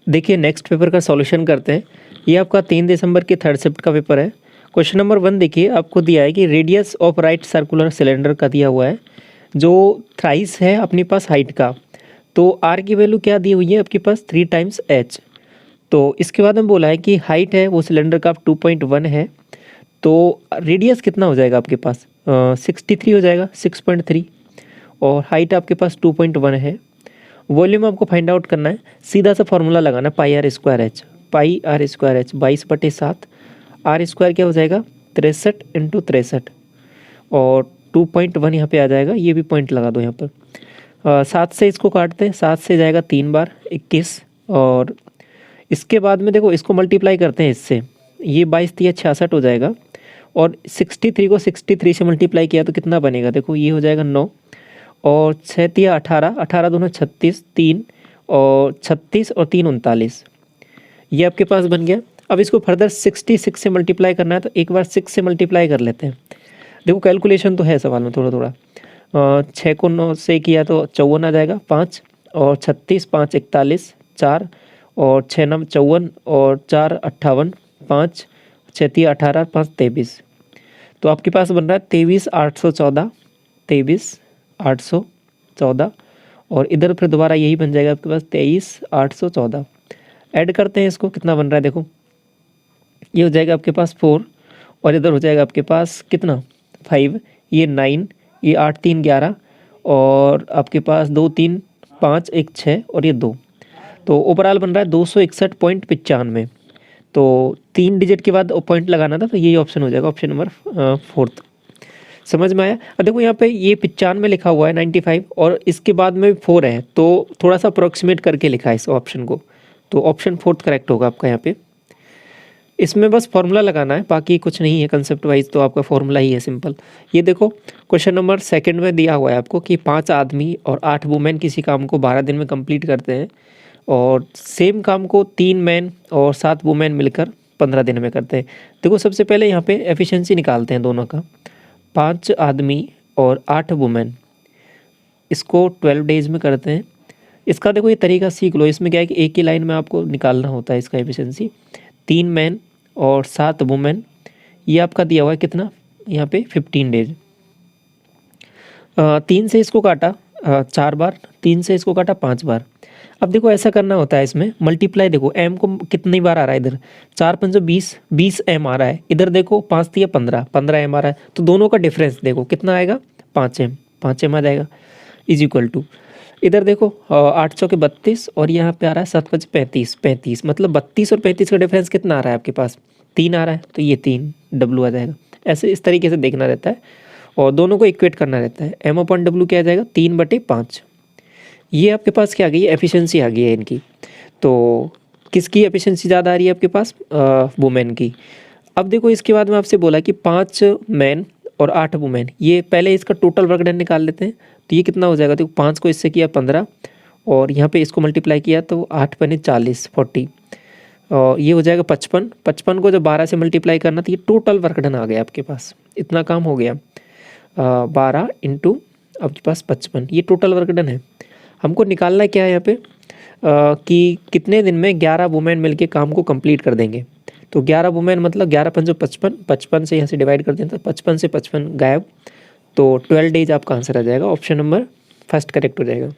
देखिए next paper का solution करते हैं। ये आपका 3 दिसंबर की थर्ड शिफ्ट का पेपर है। क्वेश्चन नंबर 1 देखिए, आपको दिया है कि radius of right circular cylinder का दिया हुआ है, जो थ्राइस है अपने पास हाइट का। तो आर की वैल्यू क्या दी हुई है आपके पास 3 टाइम्स एच। तो इसके बाद में बोला है कि हाइट है वो सिलेंडर का 2.1 है, तो रेडियस कितना हो जाएगा आपके पास 63 हो जाएगा 6.3, और हाइट आपके पास 2.1 है। वॉल्यूम आपको फाइंड आउट करना है, सीधा सा फॉर्मूला लगाना है pi r square h. Pi r square h 22/7, r square क्या हो जाएगा 63 इंटू 63, और 2.1 यहाँ पे आ जाएगा, ये भी पॉइंट लगा दो यहाँ पर। 7 से इसको काटते हैं, 7 से जाएगा 3 बार 21, और इसके बाद में देखो इसको मल्टीप्लाई करते हैं इससे, ये 22×3 = 66 हो जाएगा, और 63 को 63 से मल्टीप्लाई किया तो कितना बनेगा, देखो ये हो जाएगा 9, और 6×3 = 18, 18 दूनी 36, 3 और 36 और 3 39, ये आपके पास बन गया। अब इसको फर्दर 66 से मल्टीप्लाई करना है, तो एक बार 6 से मल्टीप्लाई कर लेते हैं। देखो कैलकुलेशन तो है सवाल में थोड़ा थोड़ा। 6 को 9 से किया तो 54 आ जाएगा 5, और 36 5 41 4, और 6 9 54, और 4 58, 5 6 3 18, 5 23, तो आपके पास बन रहा है 23,814, 23,814, और इधर फिर दोबारा यही बन जाएगा आपके पास 23,814। ऐड करते हैं इसको, कितना बन रहा है देखो, ये हो जाएगा आपके पास 4, और इधर हो जाएगा आपके पास कितना 5, ये 9, ये 8 3 11, और आपके पास 2 3 5 1 6, और ये 2, तो ओवरऑल बन रहा है 261.95। तो 3 डिजिट के बाद पॉइंट लगाना था, तो यही ऑप्शन हो जाएगा, ऑप्शन नंबर 4। समझ में आया। और देखो यहाँ पे ये 95 लिखा हुआ है 95, और इसके बाद में 4 है, तो थोड़ा सा अप्रोक्सीमेट करके लिखा है इस ऑप्शन को, तो ऑप्शन 4 करेक्ट होगा आपका यहाँ पे। इसमें बस फॉर्मूला लगाना है, बाकी कुछ नहीं है, कंसेप्ट वाइज तो आपका फॉर्मूला ही है सिंपल। ये देखो क्वेश्चन नंबर 2 में दिया हुआ है आपको कि 5 आदमी और 8 वुमेन किसी काम को 12 दिन में कंप्लीट करते हैं, और सेम काम को 3 मैन और 7 वुमेन मिलकर 15 दिन में करते हैं। देखो सबसे पहले यहाँ पे एफिशिएंसी निकालते हैं दोनों का। 5 आदमी और 8 वुमेन, इसको 12 डेज में करते हैं। इसका देखो ये तरीका सीख लो, इसमें क्या है कि एक ही लाइन में आपको निकालना होता है इसका एफिशिएंसी। 3 मैन और 7 वुमेन, ये आपका दिया हुआ है कितना यहाँ पे 15 डेज। 3 से इसको काटा 4 बार, 3 से इसको काटा 5 बार। अब देखो ऐसा करना होता है इसमें मल्टीप्लाई, देखो एम को कितनी बार आ रहा है, इधर 4 5 20, 20 एम आ रहा है, इधर देखो 5 3 15, 15 एम आ रहा है, तो दोनों का डिफरेंस देखो कितना आएगा 5 एम, 5 एम आ जाएगा, इज इक्वल टू इधर देखो 800 के 32, और यहाँ पे आ रहा है 7 5 35, 35 मतलब 32 और 35 का डिफरेंस कितना आ रहा है आपके पास 3 आ रहा है, तो ये 3 डब्लू आ जाएगा। ऐसे इस तरीके से देखना रहता है, और दोनों को इक्वेट करना रहता है। एम अपॉन डब्लू क्या आ जाएगा 3/5। ये आपके पास क्या आ गई है, एफिशिएंसी आ गई है इनकी। तो किसकी एफिशिएंसी ज़्यादा आ रही है आपके पास, वुमेन की। अब देखो इसके बाद में आपसे बोला कि 5 मैन और 8 वुमेन, ये पहले इसका टोटल वर्क डन निकाल लेते हैं। तो ये कितना हो जाएगा, देखो 5 को इससे किया 15, और यहाँ पे इसको मल्टीप्लाई किया तो 8 पने 40 40, और ये हो जाएगा 55। 55 को जब 12 से मल्टीप्लाई करना, तो ये टोटल वर्क डन आ गया आपके पास, इतना काम हो गया। 12 इंटू आपके पास 55, ये टोटल वर्क डन है। हमको निकालना क्या है यहाँ पे कि कितने दिन में 11 वुमेन मिलके काम को कंप्लीट कर देंगे। तो 11 वुमेन मतलब 11 5 55, 55 से यहाँ से डिवाइड कर दें तो 55 से 55 गायब, तो 12 डेज आपका आंसर आ जाएगा, ऑप्शन नंबर 1 करेक्ट हो जाएगा।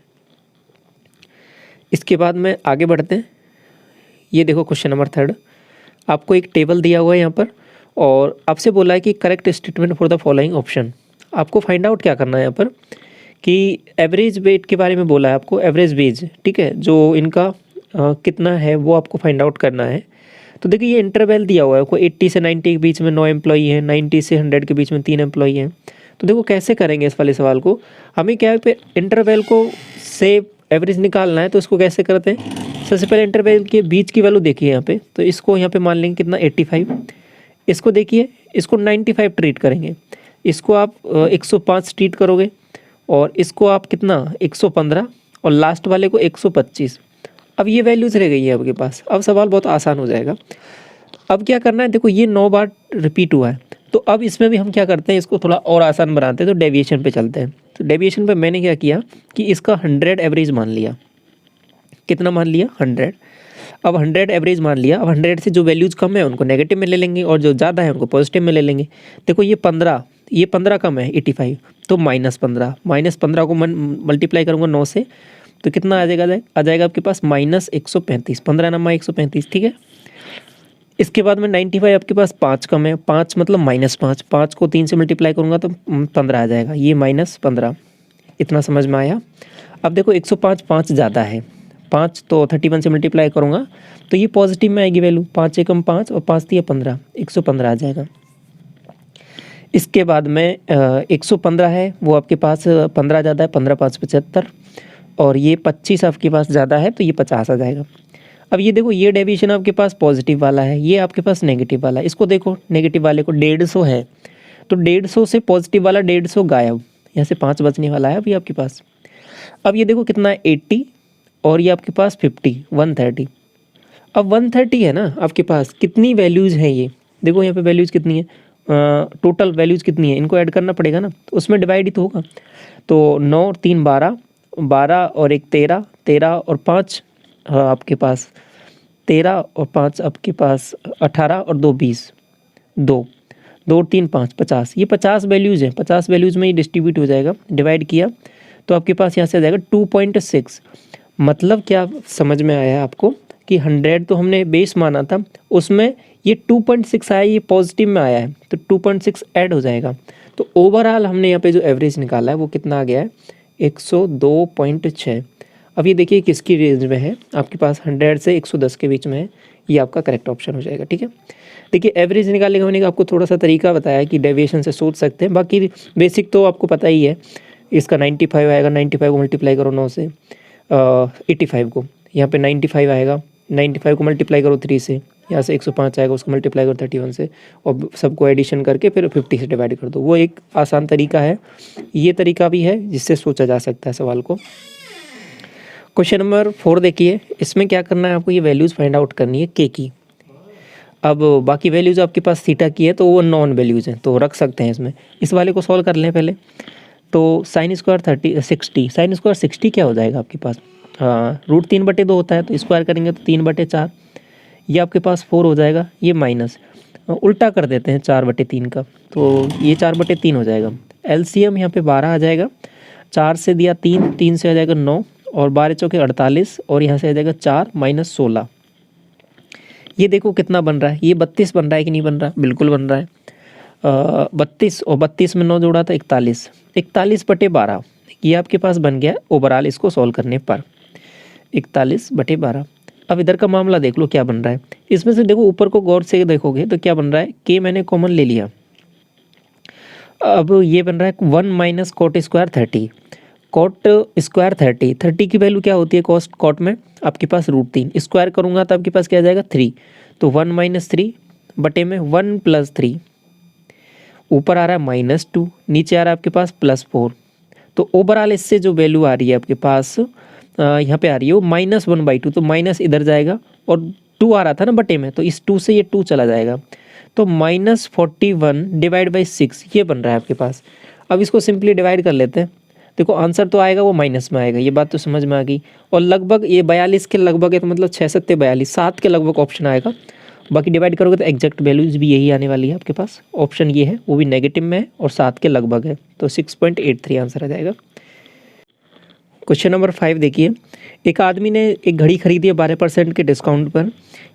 इसके बाद में आगे बढ़ते हैं। ये देखो क्वेश्चन नंबर 3, आपको एक टेबल दिया हुआ है यहाँ पर, और आपसे बोला है कि correct statement for the following option. आपको फाइंड आउट क्या करना है यहाँ पर कि एवरेज वेट के बारे में बोला है आपको, एवरेज वेज, ठीक है, जो इनका कितना है वो आपको फाइंड आउट करना है। तो देखिए ये इंटरवल दिया हुआ है आपको, 80 से 90 के बीच में 9 एम्प्लॉई हैं, 90 से 100 के बीच में 3 एम्प्लॉई हैं। तो देखो कैसे करेंगे इस वाले सवाल को, हमें क्या है पे इंटरवल को से एवरेज निकालना है। तो इसको कैसे करते हैं, सबसे पहले इंटरवल के बीच की वैल्यू देखिए यहाँ पे, तो इसको यहाँ पे मान लेंगे कितना 85, इसको देखिए इसको 95 ट्रीट करेंगे, इसको आप 105 ट्रीट करोगे, और इसको आप कितना 115, और लास्ट वाले को 125। अब ये वैल्यूज रह गई है आपके पास। अब सवाल बहुत आसान हो जाएगा। अब क्या करना है, देखो ये 9 बार रिपीट हुआ है, तो अब इसमें भी हम क्या करते हैं, इसको थोड़ा और आसान बनाते हैं, तो डेविएशन पे चलते हैं। तो डेविएशन पे मैंने क्या किया कि इसका 100 एवरेज मान लिया, कितना मान लिया 100। अब 100 एवरेज मान लिया, अब 100 से जो वैल्यूज़ कम है उनको नेगेटिव में ले लेंगे और जो ज़्यादा है उनको पॉजिटिव में ले लेंगे। देखो ये 15 कम है 85, तो -15 को मल्टीप्लाई करूँगा 9 से, तो कितना आ जाएगा आपके पास -135, 15 नमा 135, ठीक है। इसके बाद में 95 आपके पास 5 कम है, 5 मतलब -5, 5 को 3 से मल्टीप्लाई करूँगा तो 15 आ जाएगा, ये -15। इतना समझ में आया। अब देखो 105, 5 ज़्यादा है, 5 तो 31 से मल्टीप्लाई करूँगा तो ये पॉजिटिव में आएगी वैल्यू, 5 एकम 5 और 5 दिया 15, 115 आ जाएगा। इसके बाद में 115 है वो आपके पास 15 ज़्यादा है, 15 5 75, और ये 25 आपके पास ज़्यादा है तो ये 50 आ जाएगा। अब ये देखो ये डेविएशन आपके पास पॉजिटिव वाला है, ये आपके पास नेगेटिव वाला है। इसको देखो नेगेटिव वाले को 150 है तो 150 से पॉजिटिव वाला 150 गायब, यहाँ से 5 बचने वाला है अभी आपके पास। अब ये देखो कितना है 80 और ये आपके पास 50, 130। अब 130 है ना आपके पास, कितनी वैल्यूज़ हैं ये देखो यहाँ पे वैल्यूज़ कितनी है, टोटल वैल्यूज़ कितनी है, इनको ऐड करना पड़ेगा ना, तो उसमें डिवाइड ही तो होगा। तो 9 और 3 12, 12 और 1 13, 13 और 5 आपके पास 13 और 5 आपके पास 18 और 2 20, 2 2 और 3 5, 50। ये 50 वैल्यूज़ हैं, 50 वैल्यूज़ में ही डिस्ट्रीब्यूट हो जाएगा। डिवाइड किया तो आपके पास यहाँ से आ जाएगा 2.6। मतलब क्या समझ में आया आपको कि 100 तो हमने बेस माना था, उसमें ये 2.6 आया, ये पॉजिटिव में आया है तो 2.6 ऐड हो जाएगा। तो ओवरऑल हमने यहाँ पे जो एवरेज निकाला है वो कितना आ गया है 102.6। अब ये देखिए किसकी रेंज में है, आपके पास 100 से 110 के बीच में है, ये आपका करेक्ट ऑप्शन हो जाएगा। ठीक है, देखिए एवरेज निकालने का मैंने आपको थोड़ा सा तरीका बताया कि डेविएशन से सोच सकते हैं, बाकी बेसिक तो आपको पता ही है। इसका 95 आएगा, 95 को मल्टीप्लाई करो 9 से, 85 को यहाँ पे 95 आएगा, 95 को मल्टीप्लाई करो 3 से, यहाँ से 105 आएगा, उसको मल्टीप्लाई करो 31 से, और सबको एडिशन करके फिर 50 से डिवाइड कर दो। वो एक आसान तरीका है, ये तरीका भी है जिससे सोचा जा सकता है सवाल को। क्वेश्चन नंबर 4 देखिए, इसमें क्या करना है आपको, ये वैल्यूज़ फाइंड आउट करनी है के की। अब बाकी वैल्यूज़ आपके पास थीटा की है तो वो नॉन वैल्यूज़ हैं तो रख सकते हैं इसमें। इस वाले को सॉल्व कर लें पहले। तो साइन स्क्वायर 60, साइन स्क्वायर 60 क्या हो जाएगा आपके पास, √3/2 होता है तो स्क्वायर करेंगे तो 3/4, ये आपके पास 4 हो जाएगा। ये माइनस उल्टा कर देते हैं 4/3 का, तो ये 4/3 हो जाएगा। एलसीएम यहाँ पे 12 आ जाएगा, 4 से दिया 3, 3 से आ जाएगा 9 और 12 चौके 48 और यहाँ से आ जाएगा 4 - 16। ये देखो कितना बन रहा है, ये 32 बन रहा है कि नहीं बन रहा, बिल्कुल बन रहा है। 32 और 32 में 9 जोड़ा था 41, 41/12 ये आपके पास बन गया ओवरऑल इसको सॉल्व करने पर 41/12। अब इधर का मामला देख लो क्या बन रहा है, इसमें से देखो ऊपर को गौर से देखोगे तो क्या बन रहा है, के मैंने कॉमन ले लिया। अब ये बन रहा है 1 - cot स्क्वायर 30, कॉट स्क्वायर 30 की वैल्यू क्या होती है कॉट में आपके पास √3, स्क्वायर करूँगा तो आपके पास क्या आ जाएगा 3, तो 1 - 3 बटे में 1 + 3, ऊपर आ रहा है -2, नीचे आ रहा है आपके पास +4। तो ओवरऑल इससे जो वैल्यू आ रही है आपके पास यहाँ पे आ रही है वो -1/2, तो माइनस इधर जाएगा और 2 आ रहा था ना बटे में, तो इस 2 से ये 2 चला जाएगा, तो -41/6 ये बन रहा है आपके पास। अब इसको सिंपली डिवाइड कर लेते हैं, देखो आंसर तो आएगा वो माइनस में आएगा, ये बात तो समझ में आ गई। और लगभग ये 42 के लगभग है तो मतलब 6 7 42 7 के लगभग ऑप्शन आएगा। बाकी डिवाइड करोगे तो एग्जैक्ट वैल्यूज भी यही आने वाली है आपके पास। ऑप्शन ये है वो भी नेगेटिव में है और 7 के लगभग है, तो 6.83 आंसर आ जाएगा। क्वेश्चन नंबर 5 देखिए, एक आदमी ने एक घड़ी खरीदी है 12% के डिस्काउंट पर।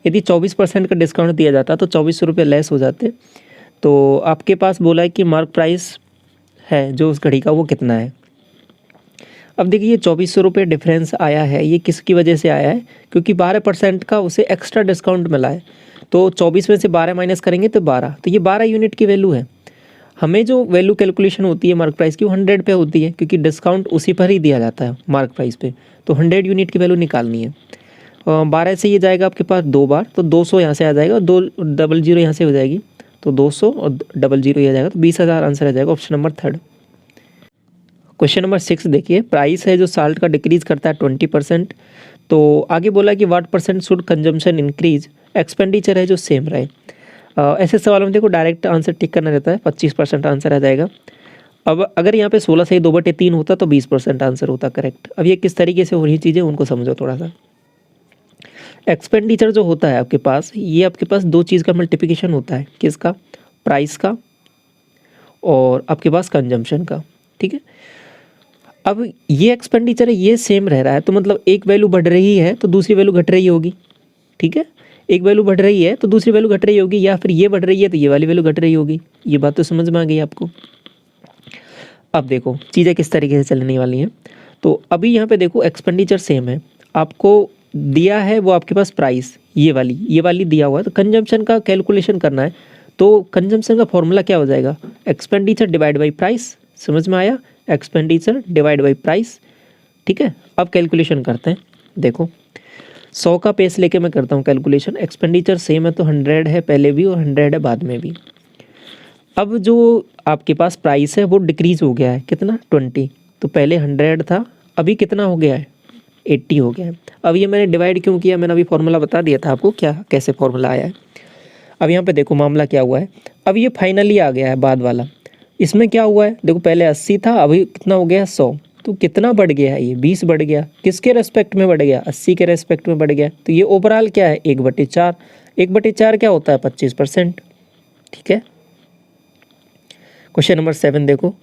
यदि 24% का डिस्काउंट दिया जाता तो 2400 रुपये लेस हो जाते। तो आपके पास बोला है कि मार्क प्राइस है जो उस घड़ी का वो कितना है। अब देखिए 2400 रुपये डिफरेंस आया है, ये किसकी वजह से आया है, क्योंकि 12% का उसे एक्स्ट्रा डिस्काउंट मिला है। तो 24 में से 12 माइनस करेंगे तो 12, तो ये 12 यूनिट की वैल्यू है। हमें जो वैल्यू कैलकुलेशन होती है मार्क प्राइस की वो 100 पे होती है, क्योंकि डिस्काउंट उसी पर ही दिया जाता है मार्क प्राइस पे। तो 100 यूनिट की वैल्यू निकालनी है। 12 से ये जाएगा आपके पास 2 बार, तो 200 यहाँ से आ जाएगा, 2 00 यहाँ से हो जाएगी, तो 200 और 00 ये आ जाएगा, तो 20,000 आंसर आ जाएगा ऑप्शन नंबर 3। क्वेश्चन नंबर 6 देखिए, प्राइस है जो साल्ट का डिक्रीज करता है 20%। तो आगे बोला कि what % should consumption increase, expenditure है जो सेम रहे। ऐसे सवालों में देखो डायरेक्ट आंसर टिक करना रहता है, 25% आंसर आ जाएगा। अब अगर यहाँ पे 16 से 2/3 होता तो 20% आंसर होता करेक्ट। अब ये किस तरीके से हो रही चीज़ें उनको समझो थोड़ा सा। एक्सपेंडिचर जो होता है आपके पास, ये आपके पास दो चीज़ का मल्टीप्लिकेशन होता है, किसका, प्राइस का और आपके पास कंजम्पशन का, ठीक है। अब ये एक्सपेंडिचर है, ये सेम रह रहा है, तो मतलब एक वैल्यू बढ़ रही है तो दूसरी वैल्यू घट रही होगी, ठीक है। एक वैल्यू बढ़ रही है तो दूसरी वैल्यू घट रही होगी, या फिर ये बढ़ रही है तो ये वाली वैल्यू घट रही होगी। ये बात तो समझ में आ गई आपको। अब देखो चीज़ें किस तरीके से चलने वाली हैं। तो अभी यहाँ पे देखो एक्सपेंडिचर सेम है, आपको दिया है वो आपके पास प्राइस, ये वाली दिया हुआ है, तो कंजम्पशन का कैलकुलेशन करना है। तो कंजम्पशन का फॉर्मूला क्या हो जाएगा, एक्सपेंडिचर डिवाइड बाई प्राइस। समझ में आया, एक्सपेंडिचर डिवाइड बाई प्राइस, ठीक है। अब कैलकुलेशन करते हैं। देखो 100 का पेस लेके मैं करता हूँ कैलकुलेशन। एक्सपेंडिचर सेम है तो 100 है पहले भी और 100 है बाद में भी। अब जो आपके पास प्राइस है वो डिक्रीज़ हो गया है, कितना, 20। तो पहले 100 था, अभी कितना हो गया है, 80 हो गया है। अब ये मैंने डिवाइड क्यों किया, मैंने अभी फॉर्मूला बता दिया था आपको, क्या कैसे फॉर्मूला आया है। अब यहाँ पे देखो मामला क्या हुआ है, अब ये फाइनली आ गया है बाद वाला। इसमें क्या हुआ है, देखो पहले 80 था, अभी कितना हो गया 100। तो कितना बढ़ गया है, ये 20 बढ़ गया। किसके रेस्पेक्ट में बढ़ गया, 80 के रेस्पेक्ट में बढ़ गया। तो ये ओवरऑल क्या है, 1/4। 1/4 क्या होता है, 25%, ठीक है। क्वेश्चन नंबर 7 देखो,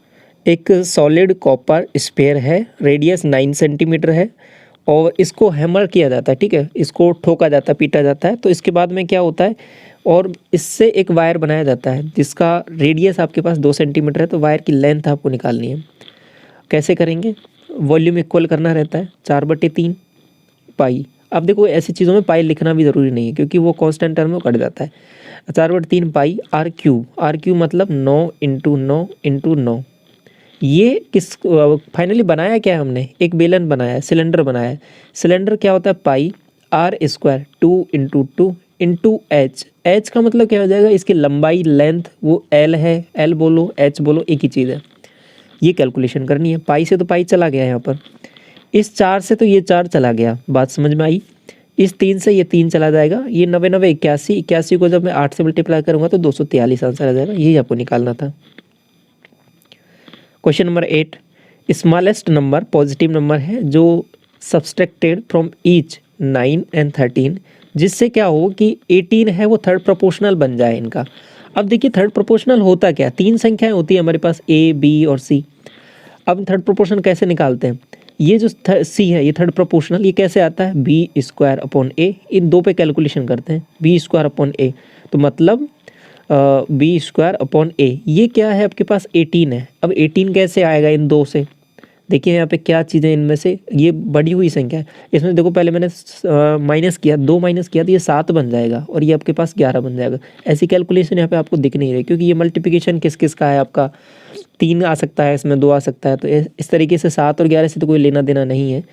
एक सॉलिड कॉपर स्फीयर है, रेडियस 9 सेंटीमीटर है और इसको हैमर किया जाता है, ठीक है, इसको ठोका जाता है, पीटा जाता है। तो इसके बाद में क्या होता है, और इससे एक वायर बनाया जाता है जिसका रेडियस आपके पास 2 सेंटीमीटर है। तो वायर की लेंथ आपको निकालनी है। कैसे करेंगे, वॉल्यूम इक्वल करना रहता है, 4/3 पाई। अब देखो ऐसी चीज़ों में पाई लिखना भी ज़रूरी नहीं है क्योंकि वो कांस्टेंट टर्म में कट जाता है। 4/3 पाई R³ मतलब 9 × 9 × 9। ये किस फाइनली बनाया क्या है हमने, एक बेलन बनाया है, सिलेंडर बनाया है। सिलेंडर क्या होता है, पाई R², 2 × 2 × H। H का मतलब क्या हो जाएगा, इसकी लंबाई लेंथ वो L है, L बोलो H बोलो एक ही चीज़ है। ये कैलकुलेशन करनी है। पाई से तो पाई चला गया यहाँ पर, इस 4 से तो ये 4 चला गया, बात समझ में आई। इस 3 से ये 3 चला जाएगा, ये 90 90 81, 81 को जब मैं 8 से मल्टीप्लाई करूँगा तो 243 आंसर आ जाएगा। यही आपको निकालना था। Question number 8, smallest number positive number है जो सब्सट्रैक्टेड फ्रॉम ईच 9 and 13, जिससे क्या हो कि 18 है वो थर्ड प्रोपोर्शनल बन जाए इनका। अब देखिए थर्ड प्रोपोर्शनल होता क्या, 3 संख्याएं होती है हमारे पास A, B और C। अब थर्ड प्रोपोर्शनल कैसे निकालते हैं, ये जो C है ये थर्ड प्रोपोर्शनल, ये कैसे आता है, B² A। इन दो पे कैलकुलेशन करते हैं, B² A। तो मतलब B² A, ये क्या है आपके पास 18 है। अब 18 कैसे आएगा इन दो से, देखिए यहाँ पे क्या चीज़ें इनमें से, ये बढ़ी हुई संख्या है। इसमें देखो पहले मैंने माइनस किया, 2 माइनस किया तो ये 7 बन जाएगा और ये आपके पास 11 बन जाएगा। ऐसी कैलकुलेशन यहाँ पे आपको दिख नहीं रही क्योंकि ये मल्टीप्लिकेशन किस किस का है, आपका 3 आ सकता है, इसमें 2 आ सकता है। तो इस तरीके से 7 और 11 से तो कोई लेना देना नहीं है।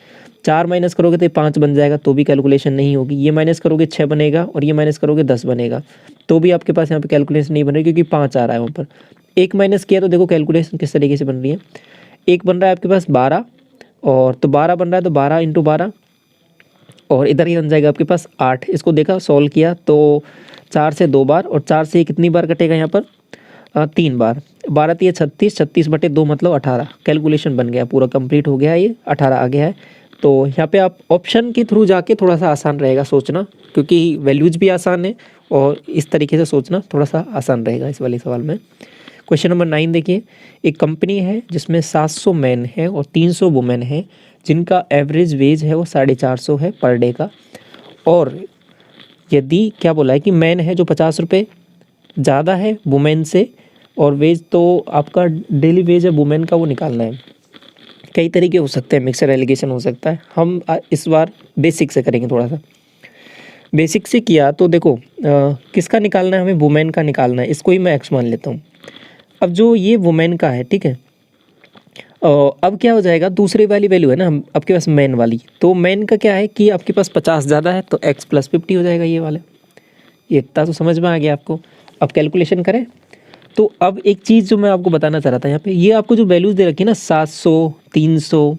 4 माइनस करोगे तो 5 बन जाएगा, तो भी कैलकुलेशन नहीं होगी। ये माइनस करोगे 6 बनेगा और ये माइनस करोगे 10 बनेगा, तो भी आपके पास यहाँ पे कैलकुलेशन नहीं बन रही क्योंकि 5 आ रहा है वहाँ पर। 1 माइनस किया तो देखो कैलकुलेशन किस तरीके से बन रही है। 1 बन रहा है आपके पास 12, और तो 12 बन रहा है तो 12 × 12, और इधर ही बन जाएगा आपके पास 8। इसको देखा सॉल्व किया तो 4 से 2 बार और 4 से कितनी बार कटेगा यहाँ पर, 3 बार। 12 × 36, 36/2 मतलब 18। कैलकुलेशन बन गया, पूरा कंप्लीट हो गया, ये 18 आ गया है। तो यहाँ पे आप ऑप्शन के थ्रू जाके थोड़ा सा आसान रहेगा सोचना, क्योंकि वैल्यूज भी आसान है और इस तरीके से सोचना थोड़ा सा आसान रहेगा इस वाले सवाल में। क्वेश्चन नंबर 9 देखिए, एक कंपनी है जिसमें 700 मैन है और 300 वुमेन है, जिनका एवरेज वेज है वो 450 है पर डे का। और यदि क्या बोला है कि मैन है जो 50 रुपये ज़्यादा है वुमेन से, और वेज तो आपका डेली वेज है वुमेन का वो निकालना है। कई तरीके हो सकते हैं, मिक्सर एलिगेशन हो सकता है। हम इस बार बेसिक से करेंगे, थोड़ा सा बेसिक से किया तो देखो किसका निकालना है, हमें वुमेन का निकालना है। इसको ही मैं एक्स मान लेता हूँ। अब जो ये वुमेन का है, ठीक है, अब क्या हो जाएगा, दूसरी वाली वैल्यू है ना हम आपके पास मैन वाली, तो मैन का क्या है कि आपके पास 50 ज़्यादा है तो x + 50 हो जाएगा ये वाला। ये इतना तो समझ में आ गया आपको। अब कैलकुलेशन करें तो अब एक चीज़ जो मैं आपको बताना चाह रहा था यहाँ पे, ये आपको जो वैल्यूज़ दे रखी है ना 700 300,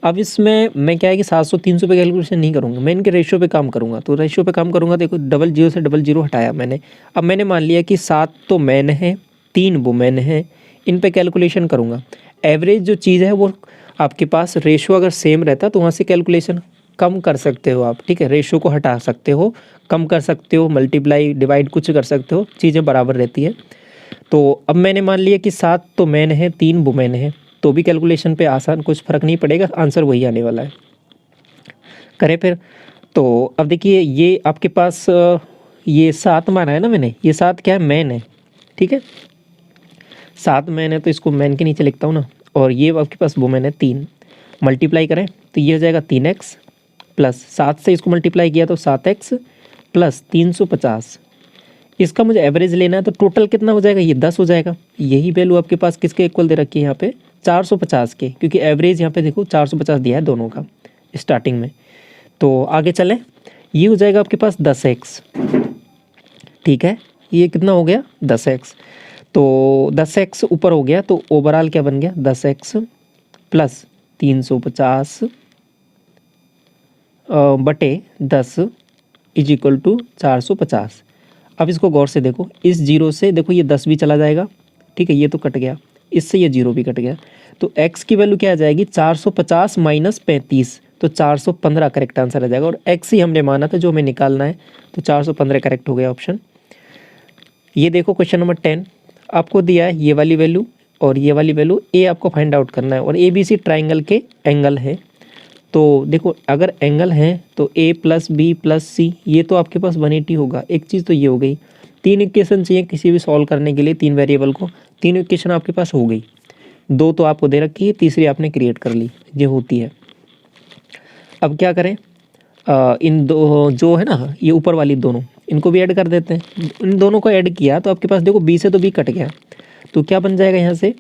अब इसमें मैं क्या है कि 700 300 पे कैलकुलेशन नहीं करूँगा, मैं इनके रेशियो पे काम करूँगा। तो रेशियो पे काम करूँगा, देखो 00 से 00 हटाया मैंने। अब मैंने मान लिया कि 7 तो मैन है 3 वुमेन है, इन पे कैलकुलेशन करूँगा। एवरेज जो चीज़ है वो आपके पास रेशियो अगर सेम रहता तो वहाँ से कैलकुलेशन कम कर सकते हो आप, ठीक है, रेशो को हटा सकते हो, कम कर सकते हो, मल्टीप्लाई डिवाइड कुछ कर सकते हो, चीज़ें बराबर रहती है। तो अब मैंने मान लिया कि 7 तो मैन है, 3 वुमेन है, तो भी कैलकुलेशन पे आसान, कुछ फ़र्क नहीं पड़ेगा, आंसर वही आने वाला है। करें फिर। तो अब देखिए ये आपके पास ये 7 माना है ना मैंने, ये 7 क्या है, मैन है, ठीक है, 7 मैन है तो इसको मैन के नीचे लिखता हूँ ना, और ये आपके पास वुमेन है 3, मल्टीप्लाई करें तो ये हो जाएगा 3x प्लस 7 से इसको मल्टीप्लाई किया तो 7x प्लस 350। इसका मुझे एवरेज लेना है तो टोटल कितना हो जाएगा, ये 10 हो जाएगा। यही वैल्यू आपके पास किसके इक्वल दे रखी है यहाँ पे, 450 के, क्योंकि एवरेज यहाँ पे देखो 450 दिया है दोनों का स्टार्टिंग में। तो आगे चलें, ये हो जाएगा आपके पास 10x, ठीक है, ये कितना हो गया 10x, तो 10x ऊपर हो गया तो ओवरऑल क्या बन गया 10x प्लस 350 बटे 10 इज इक्वल टू 450। अब इसको गौर से देखो, इस जीरो से देखो ये 10 भी चला जाएगा, ठीक है, ये तो कट गया, इससे ये जीरो भी कट गया, तो x की वैल्यू क्या आ जाएगी 450 माइनस 35, तो 415 करेक्ट आंसर आ जाएगा। और x ही हमने माना था जो हमें निकालना है, तो 415 करेक्ट हो गया ऑप्शन। ये देखो क्वेश्चन नंबर 10 आपको दिया है ये वाली वैल्यू और ये वाली वैल्यू, ए आपको फाइंड आउट करना है, और ए बी सी ट्राइंगल के एंगल है। तो देखो अगर एंगल है तो a प्लस बी प्लस सी, ये तो आपके पास 180 होगा। एक चीज़ तो ये हो गई, 3 इक्वेशन चाहिए किसी भी सॉल्व करने के लिए, 3 वेरिएबल को, 3 इक्वेशन आपके पास हो गई, 2 तो आपको दे रखी है, तीसरी आपने क्रिएट कर ली, ये होती है। अब क्या करें, इन दो जो है ना ये ऊपर वाली दोनों, इनको भी ऐड कर देते हैं। इन दोनों को ऐड किया तो आपके पास देखो b से तो b कट गया, तो क्या बन जाएगा यहाँ से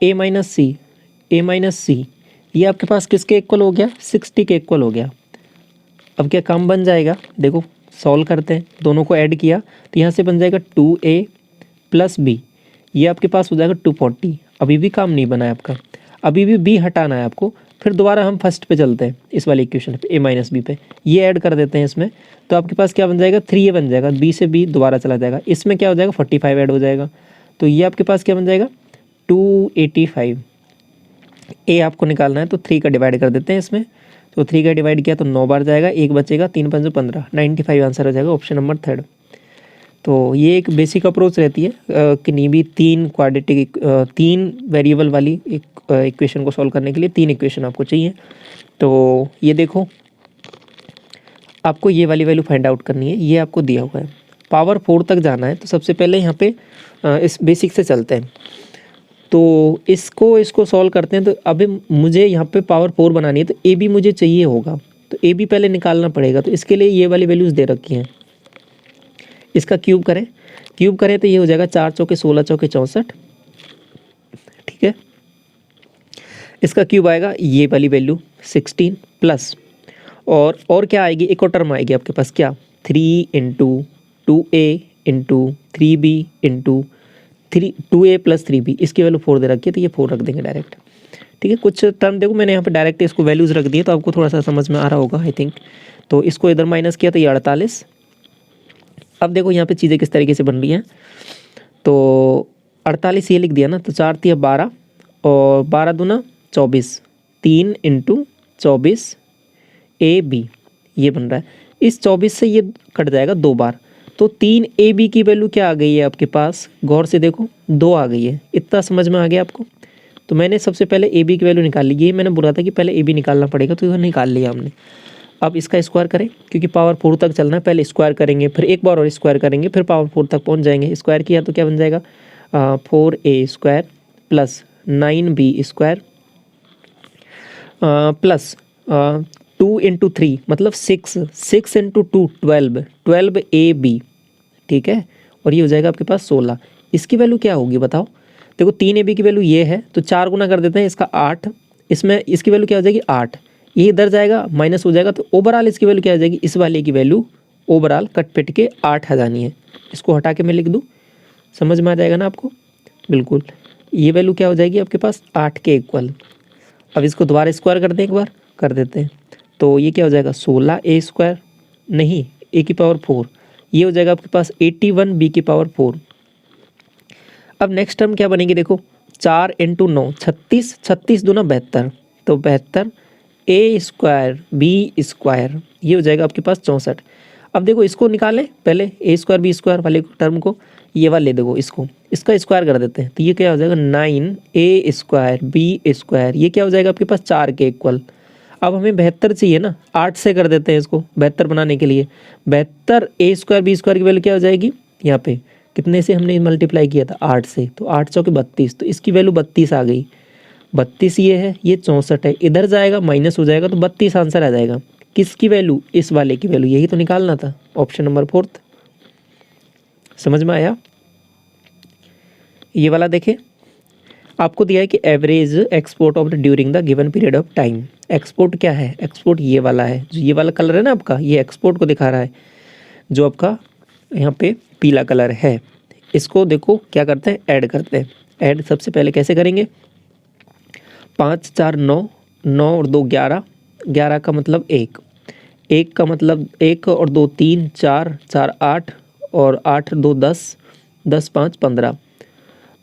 a माइनस सी, ये आपके पास किसके इक्वल हो गया 60 के इक्वल हो गया। अब क्या काम बन जाएगा, देखो सॉल्व करते हैं, दोनों को ऐड किया तो यहाँ से बन जाएगा 2a प्लस बी, ये आपके पास हो जाएगा 240। अभी भी काम नहीं बना है आपका, अभी भी b हटाना है आपको। फिर दोबारा हम फर्स्ट पे चलते हैं, इस वाले इक्वेशन पे a माइनस बी पे, ये ऐड कर देते हैं इसमें, तो आपके पास क्या बन जाएगा 3a बन जाएगा, b से b दोबारा चला जाएगा, इसमें क्या हो जाएगा 45 ऐड हो जाएगा, तो ये आपके पास क्या बन जाएगा 285। ए आपको निकालना है तो 3 का डिवाइड कर देते हैं इसमें, तो 3 का डिवाइड किया तो 9 बार जाएगा, एक बचेगा, 3 5 15, 95 आंसर हो जाएगा ऑप्शन नंबर 3। तो ये एक बेसिक अप्रोच रहती है कि भी 3 क्वाड्रेटिक 3 वेरिएबल वाली एक इक्वेशन को सॉल्व करने के लिए 3 इक्वेशन आपको चाहिए। तो ये देखो आपको ये वाली वैल्यू फाइंड आउट करनी है, ये आपको दिया हुआ है, पावर 4 तक जाना है। तो सबसे पहले यहाँ पे इस बेसिक से चलते हैं, तो इसको सॉल्व करते हैं। तो अभी मुझे यहाँ पे पावर 4 बनानी है, तो ए बी मुझे चाहिए होगा, तो ए बी पहले निकालना पड़ेगा, तो इसके लिए ये वाली वैल्यूज़ दे रखी हैं। इसका क्यूब करें तो ये हो जाएगा 4 चौके 16 चौके 64, ठीक है, इसका क्यूब आएगा ये वाली वैल्यू 16 प्लस, और क्या आएगी, एक और टर्म आएगी आपके पास, क्या 3 into 2a into 3b into 2a plus 3b, इसकी वैल्यू 4 दे रखी है, तो ये 4 रख देंगे डायरेक्ट, ठीक है। कुछ टर्म देखो मैंने यहाँ पे डायरेक्ट इसको वैल्यूज़ रख दी है, तो आपको थोड़ा सा समझ में आ रहा होगा आई थिंक। तो इसको इधर माइनस किया तो ये 48। अब देखो यहाँ पे चीज़ें किस तरीके से बन रही हैं, तो 48 ये लिख दिया ना, तो 4 तिया 12 और 12 दूना 24, 3 इंटू 24 ए बी, ये बन रहा है। इस 24 से ये कट जाएगा 2 बार, तो 3 ए बी की वैल्यू क्या आ गई है आपके पास, गौर से देखो 2 आ गई है। इतना समझ में आ गया आपको। तो मैंने सबसे पहले ए बी की वैल्यू निकाल ली, ये मैंने बोला था कि पहले ए बी निकालना पड़ेगा, तो इधर निकाल लिया हमने। अब इसका स्क्वायर करें, क्योंकि पावर 4 तक चलना है, पहले स्क्वायर करेंगे, फिर एक बार और स्क्वायर करेंगे, फिर पावर 4 तक पहुँच जाएंगे। स्क्वायर किया तो क्या बन जाएगा 4a square plus 9b square plus 2 into 3 मतलब 6 इंटू 2 12ab, ठीक है, और ये हो जाएगा आपके पास 16। इसकी वैल्यू क्या होगी बताओ, देखो 3ab की वैल्यू ये है, तो 4 गुना कर देते हैं इसका 8, इसमें इसकी वैल्यू क्या हो जाएगी 8, ये इधर जाएगा माइनस हो जाएगा, तो ओवरऑल इसकी वैल्यू क्या हो जाएगी, इस वाले की वैल्यू ओवरऑल कट पिट के 8 आ जानी है। इसको हटा के मैं लिख दूँ, समझ में आ जाएगा ना आपको, बिल्कुल। ये वैल्यू क्या हो जाएगी आपके पास 8 के इक्वल। अब इसको दोबारा स्क्वायर कर दें, एक बार कर देते हैं, तो ये क्या हो जाएगा 16a स्क्वायर, नहीं a की पावर 4, ये हो जाएगा आपके पास 81b की पावर 4। अब नेक्स्ट टर्म क्या बनेगी, देखो 4 इंटू 9 36, 36 दूना 72, तो 72 ए स्क्वायर बी स्क्वायर, ये हो जाएगा आपके पास 64। अब देखो इसको निकालें पहले, ए स्क्वायर बी स्क्वायर वाले टर्म को, ये वाले देखो इसको, इसका स्क्वायर कर देते हैं तो ये क्या हो जाएगा 9 ए स्क्वायर बी स्क्वायर, ये क्या हो जाएगा आपके पास 4 के इक्वल। अब हमें 72 चाहिए ना, 8 से कर देते हैं इसको 72 बनाने के लिए। 72 ए स्क्वायर बी स्क्वायर की वैल्यू क्या हो जाएगी, यहाँ पे कितने से हमने मल्टीप्लाई किया था 8 से, तो 8 चौके 32, तो इसकी वैल्यू 32 आ गई। 32 ये है, ये 64 है, इधर जाएगा माइनस हो जाएगा तो 32 आंसर आ जाएगा। किसकी वैल्यू, इस वाले की वैल्यू, यही तो निकालना था, ऑप्शन नंबर 4। समझ में आया। ये वाला देखें, आपको दिया है कि average export of during the given period of time. Export क्या है, एक्सपोर्ट ये वाला है, जो ये वाला कलर है ना आपका, ये एक्सपोर्ट को दिखा रहा है, जो आपका यहाँ पे पीला कलर है। इसको देखो क्या करते हैं, ऐड करते हैं। ऐड सबसे पहले कैसे करेंगे, 5 4 9, 9 और 2 11, 11 का मतलब 1, 1 का मतलब 1 और 2 3, 4 4 8 और 8 2 10, 10 5 15,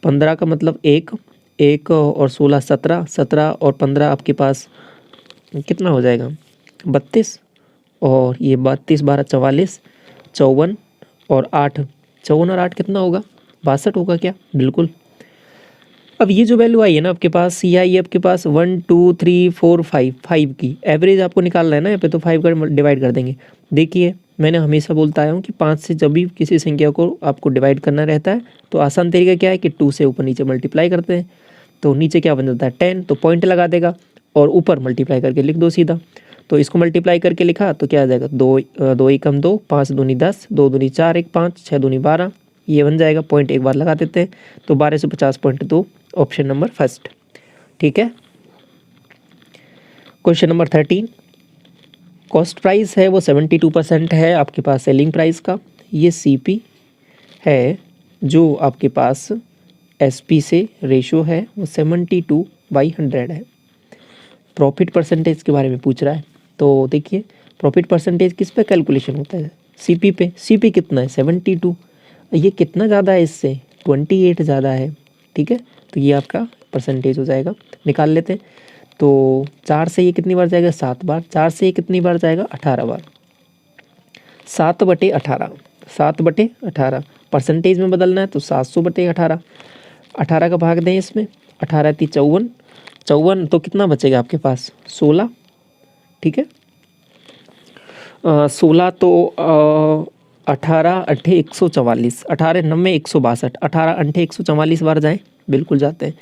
15 का मतलब 1, 1 और 16 17, 17 और 15 आपके पास कितना हो जाएगा 32, और ये 32 12 44, 54 और 8, 54 और 8 कितना होगा 62 होगा क्या, बिल्कुल। अब ये जो वैल्यू आई है ना आपके पास, ये आई है आपके पास 1 2 3 4 5, 5 की एवरेज आपको निकालना है ना यहाँ पे, तो 5 का डिवाइड कर देंगे। देखिए मैंने हमेशा बोलता आया हूँ कि 5 से जब भी किसी संख्या को आपको डिवाइड करना रहता है तो आसान तरीका क्या है कि 2 से ऊपर नीचे मल्टीप्लाई करते हैं, तो नीचे क्या बन जाता है 10, तो पॉइंट लगा देगा और ऊपर मल्टीप्लाई करके लिख दो सीधा। तो इसको मल्टीप्लाई करके लिखा तो क्या आ जाएगा 2 एकम 2, 5 दूनी 10, 2 दूनी 4 1 5, 6 दूनी 12, ये बन जाएगा। पॉइंट एक बार लगा देते हैं तो 1250.2 ऑप्शन नंबर फर्स्ट। ठीक है। क्वेश्चन नंबर 13, कॉस्ट प्राइस है वो 72% है आपके पास सेलिंग प्राइस का। ये सीपी है जो आपके पास एसपी से रेशो है वो 72/100 है। प्रॉफिट परसेंटेज के बारे में पूछ रहा है, तो देखिए प्रॉफिट परसेंटेज किस पे कैलकुलेशन होता है, सीपी पे। सीपी कितना है 72, ये कितना ज़्यादा है इससे 28 ज़्यादा है। ठीक है, तो ये आपका परसेंटेज हो जाएगा, निकाल लेते हैं। तो 4 से ये कितनी बार जाएगा 7 बार, 4 से ये कितनी बार जाएगा 18 बार, 7/18, 7/18 परसेंटेज में बदलना है तो 700/18, 18 का भाग दें इसमें, 18 × 54, 54 तो कितना बचेगा आपके पास 16। ठीक है, 16 तो 18 8 144, 18 9 162, 18 8 144 बार जाएँ, बिल्कुल जाते हैं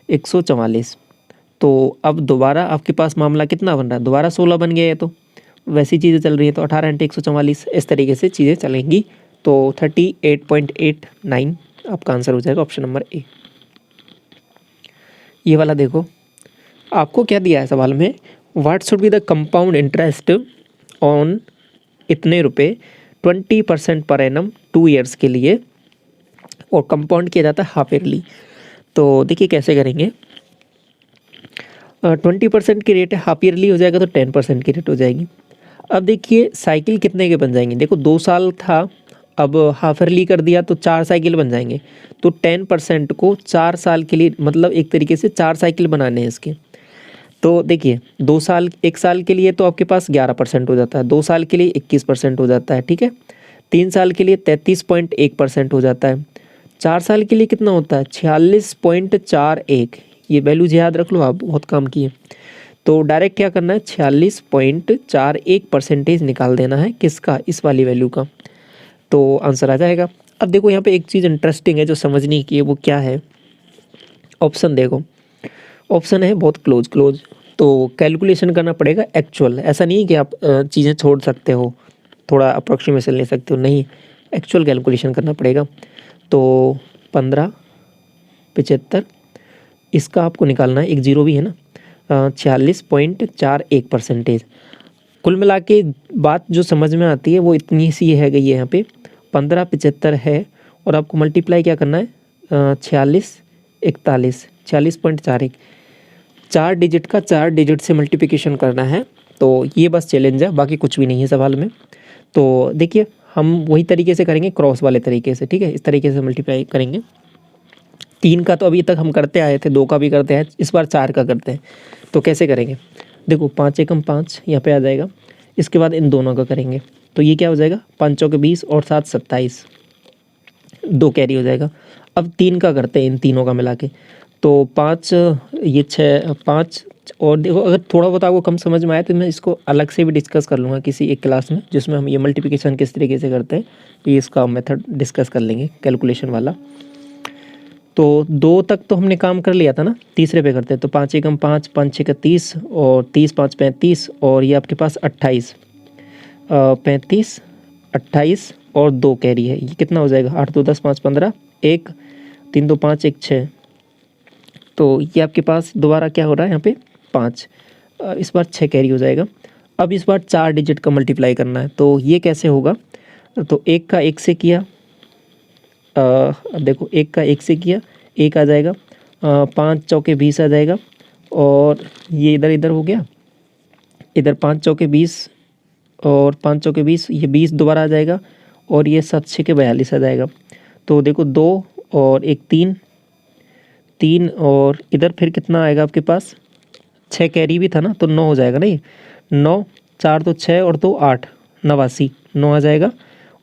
144। तो अब दोबारा आपके पास मामला कितना बन रहा है, दोबारा 16 बन गया है, तो वैसी चीज़ें चल रही हैं, तो 18 × 144 इस तरीके से चीज़ें चलेंगी। तो 38.89 आपका आंसर हो जाएगा ऑप्शन नंबर ए। ये वाला देखो, आपको क्या दिया है सवाल में, what should be the compound interest on इतने रुपए 20% पर एनम 2 ईयर्स के लिए, और कंपाउंड किया जाता है हाफ ईयरली। तो देखिए कैसे करेंगे, 20% की रेट है, हाफ ईयरली हो जाएगा तो 10% की रेट हो जाएगी। अब देखिए साइकिल कितने के बन जाएंगे, देखो 2 साल था, अब हाफ ईयरली कर दिया तो 4 साइकिल बन जाएंगे। तो 10% को 4 साल के लिए, मतलब एक तरीके से 4 साइकिल बनाने हैं इसके। तो देखिए 2 साल, 1 साल के लिए तो आपके पास 11% हो जाता है, 2 साल के लिए 21% हो जाता है। ठीक है, 3 साल के लिए 33.1% हो जाता है, 4 साल के लिए कितना होता है 46.41। ये वैल्यूज याद रख लो आप, बहुत काम की है। तो डायरेक्ट क्या करना है 46.41% निकाल देना है किसका, इस वाली वैल्यू का, तो आंसर आ जाएगा। अब देखो यहाँ पे एक चीज़ इंटरेस्टिंग है जो समझने की है, वो क्या है, ऑप्शन देखो, ऑप्शन है बहुत क्लोज, तो कैलकुलेशन करना पड़ेगा एक्चुअल। ऐसा नहीं है कि आप चीज़ें छोड़ सकते हो, थोड़ा अप्रोक्सीमेशन ले सकते हो, नहीं, एक्चुअल कैलकुलेशन करना पड़ेगा। तो 15 75 इसका आपको निकालना है, एक जीरो भी है ना, 46.41%। कुल मिला के बात जो समझ में आती है वो इतनी सी है गई है यहाँ पे, 15 75 है, और आपको मल्टीप्लाई क्या करना है 46 41, 46.41, 4 डिजिट का 4 डिजिट से मल्टीप्लिकेशन करना है। तो ये बस चैलेंज है, बाकी कुछ भी नहीं है सवाल में। तो देखिए हम वही तरीके से करेंगे, क्रॉस वाले तरीके से। ठीक है, इस तरीके से मल्टीप्लाई करेंगे। 3 का तो अभी तक हम करते आए थे, 2 का भी करते हैं, इस बार 4 का करते हैं। तो कैसे करेंगे, देखो 5 एकम 5 यहाँ पे आ जाएगा। इसके बाद इन दोनों का करेंगे तो ये क्या हो जाएगा, 5 चौके 20 और 7 27, 2 कैरी हो जाएगा। अब 3 का करते हैं इन तीनों का मिला के, तो 5 ये 6 5 और देखो अगर थोड़ा बहुत आपको कम समझ में आया तो मैं इसको अलग से भी डिस्कस कर लूँगा किसी एक क्लास में, जिसमें हम ये मल्टीप्लिकेशन किस तरीके से करते हैं ये इसका मेथड डिस्कस कर लेंगे कैलकुलेशन वाला। तो 2 तक तो हमने काम कर लिया था ना, तीसरे पे करते हैं। तो 5 एकम 5, 5 6 30 और 30 5 35 और ये आपके पास 28 35 28 और 2 कैरी है, ये कितना हो जाएगा 8 2 10 5 15 1 3 2 5 1 6। तो ये आपके पास दोबारा क्या हो रहा है यहाँ पे 5, इस बार 6 कैरी हो जाएगा। अब इस बार 4 डिजिट का मल्टीप्लाई करना है, तो ये कैसे होगा, तो 1 का 1 से किया, अब देखो 1 का 1 से किया 1 आ जाएगा, 5 चौके 20 आ जाएगा और ये इधर इधर हो गया, इधर 5 चौके 20 और 5 चौके 20, ये 20 दोबारा आ जाएगा और ये 7 6 के 42 आ जाएगा। तो देखो 2 और 1 3 3 और इधर फिर कितना आएगा आपके पास, 6 कैरी भी था ना तो 9 हो जाएगा नहीं, 9 4 तो 6 और 2 8 89 9 आ जाएगा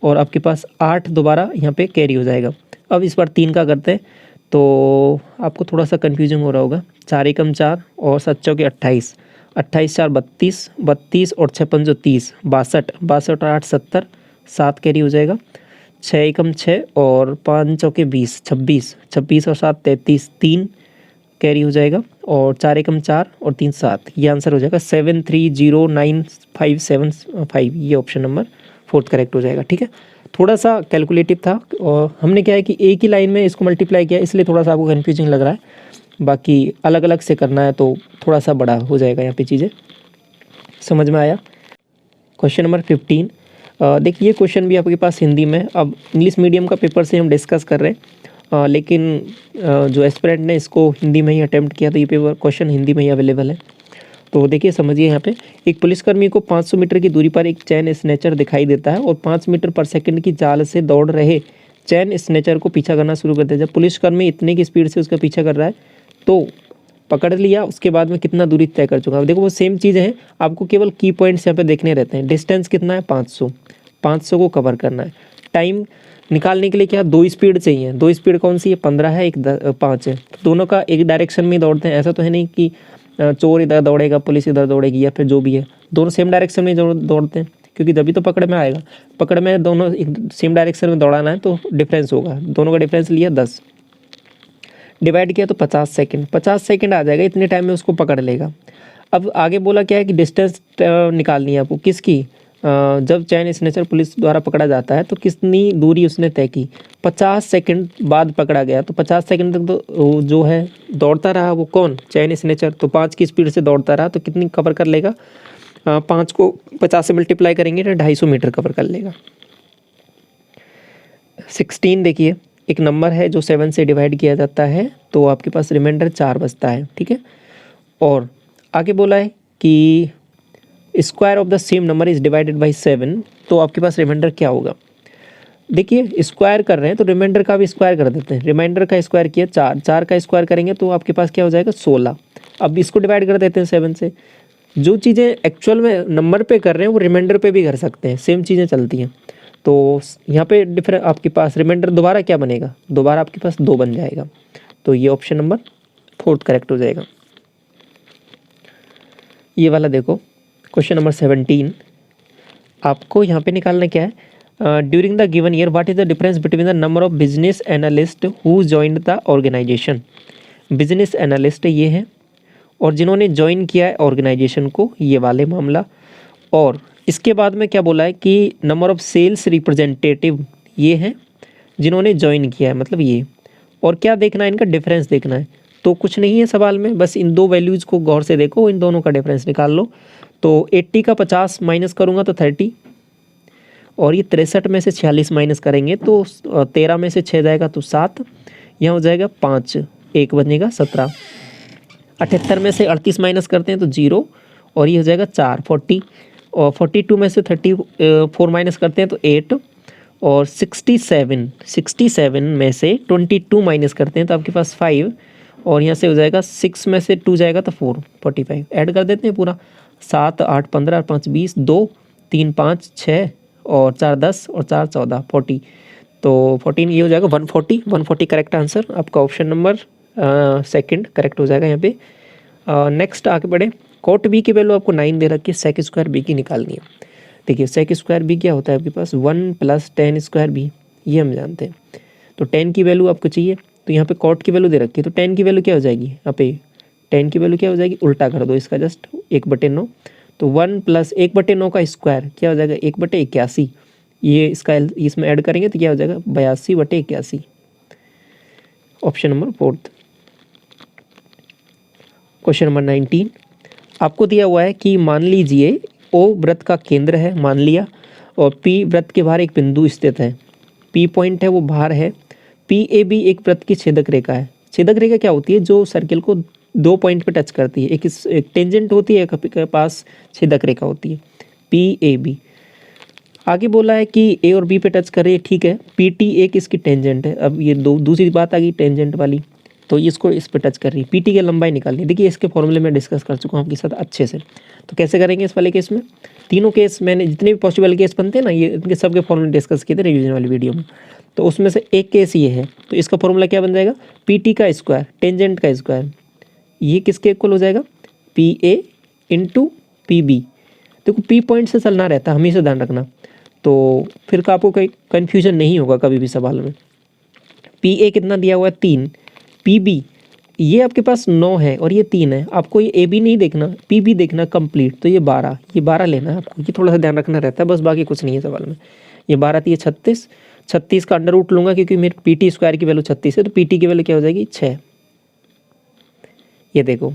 और आपके पास 8 दोबारा यहाँ पे कैरी हो जाएगा। अब इस बार 3 का करते हैं तो आपको थोड़ा सा कन्फ्यूजन हो रहा होगा, 4 एकम 4 और 7 चौके 28, 28 4 32 32 और 6 पंजो 30 62 62 और 8 70, 7 कैरी हो जाएगा, 6 एकम 6 और 5 चौके 20 26 26 और 7 33 3 कैरी हो जाएगा और 4 एकम 4 और 3 7, ये आंसर हो जाएगा 730955, ये ऑप्शन नंबर 4 करेक्ट हो जाएगा। ठीक है, थोड़ा सा कैलकुलेटिव था और हमने क्या है कि एक ही लाइन में इसको मल्टीप्लाई किया इसलिए थोड़ा सा आपको कन्फ्यूजिंग लग रहा है, बाकी अलग अलग से करना है तो थोड़ा सा बड़ा हो जाएगा यहाँ पे चीज़ें। समझ में आया। क्वेश्चन नंबर 15, देखिए ये क्वेश्चन भी आपके पास हिंदी में, अब इंग्लिश मीडियम का पेपर से हम डिस्कस कर रहे हैं लेकिन जो एस्पिरेंट ने इसको हिंदी में ही अटेम्प्ट किया तो ये पेपर क्वेश्चन हिंदी में ही अवेलेबल है। तो देखिए समझिए, यहाँ पे एक पुलिसकर्मी को 500 मीटर की दूरी पर एक चैन स्नैचर दिखाई देता है और 5 मीटर पर सेकंड की चाल से दौड़ रहे चैन स्नैचर को पीछा करना शुरू करता है। जब पुलिसकर्मी इतने की स्पीड से उसका पीछा कर रहा है तो पकड़ लिया, उसके बाद में कितना दूरी तय कर चुका है। देखो वो सेम चीज़ है, आपको केवल की पॉइंट्स यहाँ पे देखने रहते हैं। डिस्टेंस कितना है 500, 500 को कवर करना है। टाइम निकालने के लिए क्या 2 स्पीड चाहिए, 2 स्पीड कौन सी है 15 है, एक 5 है, तो दोनों का एक डायरेक्शन में दौड़ते हैं। ऐसा तो है नहीं कि चोर इधर दौड़ेगा पुलिस इधर दौड़ेगी या फिर जो भी है, दोनों सेम डायरेक्शन में दौड़ते हैं क्योंकि तभी तो पकड़ में आएगा। पकड़ में दोनों एक सेम डायरेक्शन में दौड़ाना है तो डिफरेंस होगा, दोनों का डिफरेंस लिया 10, डिवाइड किया तो 50 सेकंड, 50 सेकंड आ जाएगा, इतने टाइम में उसको पकड़ लेगा। अब आगे बोला क्या है कि डिस्टेंस निकालनी है आपको किसकी, जब चैन स्नैचर पुलिस द्वारा पकड़ा जाता है तो कितनी दूरी उसने तय की, 50 सेकंड बाद पकड़ा गया तो 50 सेकंड तक तो जो है दौड़ता रहा वो कौन, चैन स्नैचर, तो 5 की स्पीड से दौड़ता रहा तो कितनी कवर कर लेगा, 5 को 50 से मल्टीप्लाई करेंगे तो 250 मीटर कवर कर लेगा। 16 देखिए, एक नंबर है जो 7 से डिवाइड किया जाता है तो आपके पास रिमाइंडर 4 बचता है। ठीक है, और आगे बोला है कि square of the same number is divided by 7, तो आपके पास रिमाइंडर क्या होगा। देखिए स्क्वायर कर रहे हैं तो रिमाइंडर का भी स्क्वायर कर देते हैं। रिमाइंडर का स्क्वायर किया 4, 4 का स्क्वायर करेंगे तो आपके पास क्या हो जाएगा 16। अब इसको डिवाइड कर देते हैं 7 से। जो चीज़ें एक्चुअल में नंबर पे कर रहे हैं वो रिमाइंडर पे भी कर सकते हैं, सेम चीज़ें चलती हैं। तो यहाँ पे डिफरेंट आपके पास रिमाइंडर दोबारा क्या बनेगा, दोबारा आपके पास 2 बन जाएगा, तो ये ऑप्शन नंबर 4 करेक्ट हो जाएगा। ये वाला देखो क्वेश्चन नंबर 17, आपको यहाँ पे निकालना क्या है, during the given year what is the difference between the number of business analyst who joined the organisation. Business analyst ये हैं और जिन्होंने ज्वाइन किया है ऑर्गेनाइजेशन को, ये वाले मामला। और इसके बाद में क्या बोला है कि नंबर ऑफ सेल्स रिप्रेजेंटेटिव ये हैं जिन्होंने ज्वाइन किया है, मतलब ये। और क्या देखना है, इनका डिफरेंस देखना है। तो कुछ नहीं है सवाल में, बस इन 2 वैल्यूज़ को गौर से देखो, इन दोनों का डिफरेंस निकाल लो। तो 80 का 50 माइनस करूँगा तो 30, और ये 63 में से 46 माइनस करेंगे तो 13 में से 6 जाएगा तो 7, यहाँ हो जाएगा 5, 1 बनेगा 17। 78 में से 38 माइनस करते हैं तो 0, और ये हो जाएगा 4, 40, और 42 में से 34 माइनस करते हैं तो 8, और 67 में से 22 माइनस करते हैं तो आपके पास 5, और यहाँ से हो जाएगा 6 में से 2 जाएगा तो 4, 45 ऐड कर देते हैं पूरा। 7 8 15 5 20, 2 3 5 6 और 4 10 और 4 14, 40। तो 14 ये हो जाएगा 140। 140 करेक्ट आंसर आपका ऑप्शन नंबर सेकंड करेक्ट हो जाएगा यहाँ पे। नेक्स्ट आगे बढ़े। कॉट बी की वैल्यू आपको 9 दे रखी है, सेक स्क्वायर बी की निकालनी है। देखिए सेक स्क्वायर बी क्या होता है आपके पास 1 + tan स्क्वायर बी, ये हम जानते हैं। तो tan की वैल्यू आपको चाहिए, तो यहाँ पे कॉट की वैल्यू दे रखी है, तो tan की वैल्यू क्या हो जाएगी यहाँ पे, tan की वैल्यू क्या हो जाएगी, उल्टा कर दो इसका जस्ट 1/9। तो 1 + 1/9 का स्क्वायर क्या हो जाएगा 1/81। ये इसका इसमें ऐड करेंगे तो क्या हो जाएगा 82/81। Option number 4। क्वेश्चन नंबर 19 आपको दिया हुआ है कि मान लीजिए O वृत्त का केंद्र है, मान लिया, और P वृत्त के बाहर एक बिंदु स्थित है। P पॉइंट है वो बाहर है। PAB एक वृत्त की छेदक रेखा है। छेदक रेखा क्या होती है, जो सर्किल को 2 पॉइंट पे टच करती है, एक टेंजेंट होती है, एक के पास छेदक रेखा होती है। PAB आगे बोला है कि A और B पे टच कर रही है, ठीक है। PT एक इसकी टेंजेंट है। अब ये दूसरी बात आ गई टेंजेंट वाली, तो इसको इस पे टच कर रही है। PT की लंबाई निकालनी है। देखिए इसके फॉर्मूले में डिस्कस कर चुका हूँ आपके साथ अच्छे से। तो कैसे करेंगे इस वाले केस में, तीनों केस मैंने जितने भी पॉसिबल केस बनते हैं ना, ये इनके सबके फॉर्मूले डिस्कस किए थे रिवीजन वाली वीडियो में। तो उसमें से एक केस ये है, तो इसका फॉर्मूला क्या बन जाएगा, PT का स्क्वायर टेंजेंट का स्क्वायर, ये किसके इक्वल हो जाएगा, PA × PB। देखो P पॉइंट से चलना रहता है, हमेशा ध्यान रखना, तो फिर का आपको कोई कन्फ्यूजन नहीं होगा कभी भी सवाल में। PA कितना दिया हुआ है 3, PB ये आपके पास 9 है और ये 3 है। आपको ये AB नहीं देखना, PB देखना कंप्लीट, तो ये 12 लेना है आपको। ये थोड़ा सा ध्यान रखना रहता है, बस बाकी कुछ नहीं है सवाल में। ये 12 थी, ये 36, 36 का अंडर रूट लूँगा क्योंकि मेरे PT स्क्वायर की वैल्यू 36 है, तो PT की वैल्यू क्या हो जाएगी 6। ये देखो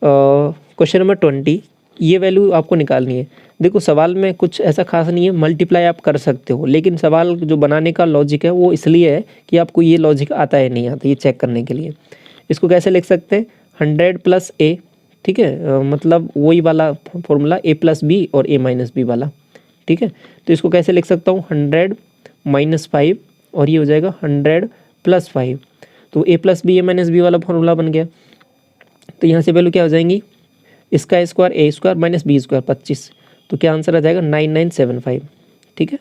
क्वेश्चन नंबर 20, ये वैल्यू आपको निकालनी है। देखो सवाल में कुछ ऐसा खास नहीं है, मल्टीप्लाई आप कर सकते हो, लेकिन सवाल जो बनाने का लॉजिक है वो इसलिए है कि आपको ये लॉजिक आता है नहीं आता, ये चेक करने के लिए। इसको कैसे लिख सकते हैं, 100 + A, ठीक है, मतलब वही वाला फॉर्मूला A + B और A - B वाला, ठीक है। तो इसको कैसे लिख सकता हूँ 100 - 5 और ये हो जाएगा 100 + 5। तो A + B A - B वाला फॉर्मूला बन गया। तो यहाँ से वैल्यू क्या हो जाएंगी, इसका square A square - B square 25, तो क्या आंसर आ जाएगा 9975, ठीक है।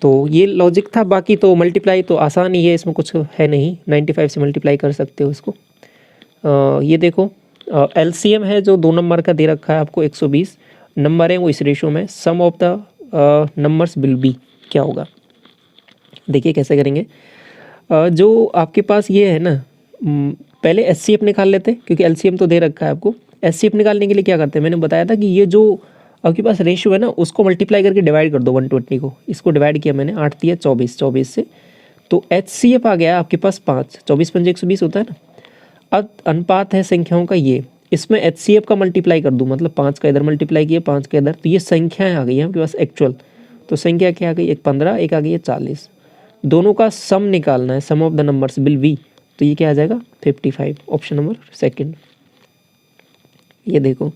तो ये लॉजिक था, बाकी तो मल्टीप्लाई तो आसान ही है, इसमें कुछ है नहीं, 95 से मल्टीप्लाई कर सकते हो इसको। ये देखो LCM है जो 2 नंबर का दे रखा है आपको, 120 नंबर है वो इस रेशो में, sum of the numbers will be क्या होगा। देखिए कैसे करेंगे, जो आपके पास ये है ना, पहले SCF निकाल लेते हैं क्योंकि LCM तो दे रखा है आपको। SCF निकालने के लिए क्या करते हैं, मैंने बताया था कि ये जो आपके पास रेशियो है ना, उसको मल्टीप्लाई करके डिवाइड कर दो 120 को। इसको डिवाइड किया मैंने, 8 दिया 24, 24 से, तो HCF आ गया आपके पास 5, 24 × 5 120 होता है ना। अब अनुपात है संख्याओं का ये, इसमें HCF का मल्टीप्लाई कर दूँ, मतलब 5 का इधर मल्टीप्लाई किया 5 का इधर, तो ये संख्याएँ आ गई हैं आपके पास एक्चुअल। तो संख्या क्या आ गई, एक 15, एक आ गई है 40। दोनों का सम निकालना है, sum of the numbers will be, तो ये क्या आ जाएगा 55, ऑप्शन नंबर सेकंड। ये देखो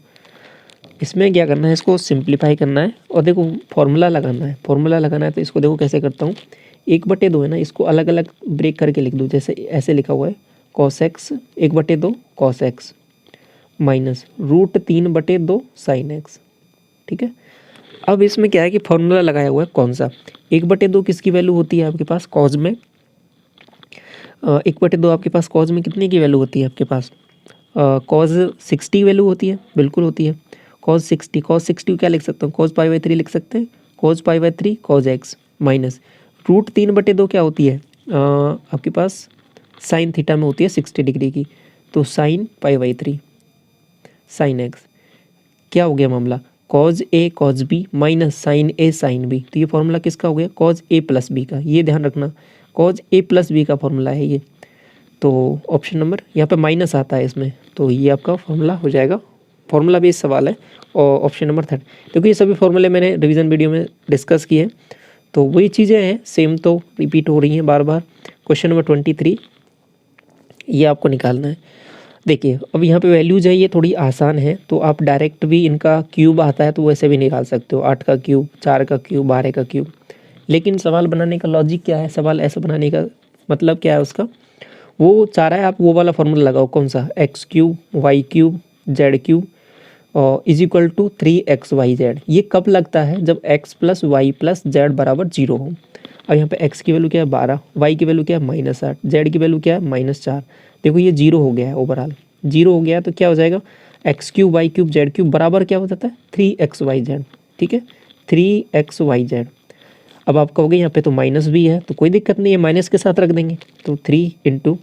इसमें क्या करना है, इसको सिंप्लीफाई करना है और देखो फॉर्मूला लगाना है। फॉर्मूला लगाना है तो इसको देखो कैसे करता हूँ, 1/2 है ना, इसको अलग अलग ब्रेक करके लिख दूँ। जैसे ऐसे लिखा हुआ है cos x 1/2 cos x minus √3/2 sin x, ठीक है। अब इसमें क्या है कि फॉर्मूला लगाया हुआ है कौन सा, 1/2 किसकी वैल्यू होती है आपके पास कॉज में, 1/2 आपके पास कॉज में कितने की वैल्यू होती है आपके पास, कॉज 60 वैल्यू होती है, बिल्कुल होती है cos 60 क्या लिख सकता हूँ, cos π/3 लिख सकते हैं, cos π/3 cos x माइनस √3/2 क्या होती है आपके पास साइन थीटा में होती है 60 डिग्री की, तो sin π/3 sin x। क्या हो गया मामला, cos A cos B minus sin A sin B, तो ये फॉर्मूला किसका हो गया cos A + B का, ये ध्यान रखना cos A + B का फॉर्मूला है ये। तो ऑप्शन नंबर यहाँ पे माइनस आता है इसमें, तो ये आपका फॉर्मूला हो जाएगा। फॉर्मूला बेस्ड सवाल है और ऑप्शन नंबर 3, क्योंकि ये सभी फॉर्मूले मैंने रिवीजन वीडियो में डिस्कस किए हैं, तो वही चीज़ें हैं सेम, तो रिपीट हो रही हैं बार बार। क्वेश्चन नंबर 23 ये आपको निकालना है। देखिए अब यहाँ पे वैल्यूज है, ये थोड़ी आसान है, तो आप डायरेक्ट भी इनका क्यूब आता है तो वैसे भी निकाल सकते हो, 8 का क्यूब, 4 का क्यूब, 12 का क्यूब। लेकिन सवाल बनाने का लॉजिक क्या है, सवाल ऐसा बनाने का मतलब क्या है उसका, वो चाह रहा है आप वो वाला फॉर्मूला लगाओ, कौन सा, X cube Y cube Z cube is equal to 3xyz। ये कब लगता है, जब x plus Y plus Z बराबर 0 हो। अब यहाँ पे x की वैल्यू क्या है 12, y की वैल्यू क्या है -8, z की वैल्यू क्या है -4। देखो ये 0 हो गया है, ओवरऑल 0 हो गया, तो क्या हो जाएगा X cube Y cube Z cube बराबर क्या हो जाता है 3xyz। ठीक है, 3xyz। अब आप कहोगे यहाँ पे तो माइनस भी है, तो कोई दिक्कत नहीं है, माइनस के साथ रख देंगे। तो 3 इंटू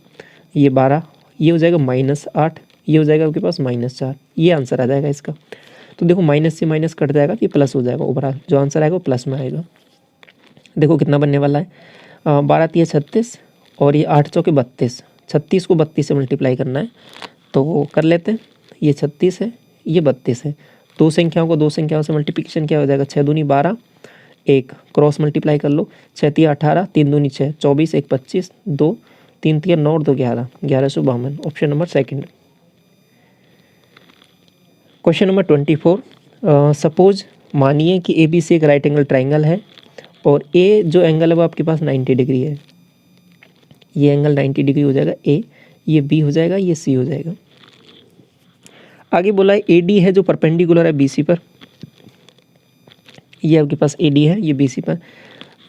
ये 12, ये हो जाएगा -8, ये हो जाएगा आपके पास -4। ये आंसर आ जाएगा इसका। तो देखो माइनस से माइनस कट जाएगा तो ये प्लस हो जाएगा, ओवरऑल जो आंसर आएगा वो प्लस में आएगा। देखो कितना बनने वाला है, 12 3 36 और ये 8 चौके 32, 36 को 32 से मल्टीप्लाई करना है, तो कर लेते हैं। ये 36 है, ये 32 है, दो संख्याओं से मल्टीप्लिकेशन क्या हो जाएगा, 6 दूनी 12, 1 क्रॉस मल्टीप्लाई कर लो, 6 3 18, 3 दूनी 6, 24 1 25, 2 3 3 9 2 11, 1152। Option number second. Question number 24, suppose मानिए कि ए बी सी एक राइट एंगल ट्राइंगल है और ए जो एंगल है वो आपके पास 90 डिग्री है। ये एंगल 90 डिग्री हो जाएगा ए, ये बी हो जाएगा, ये सी हो जाएगा। आगे बोला है ए डी है जो परपेंडिकुलर है बी सी पर। ये आपके पास ए डी है, ये बी सी पर,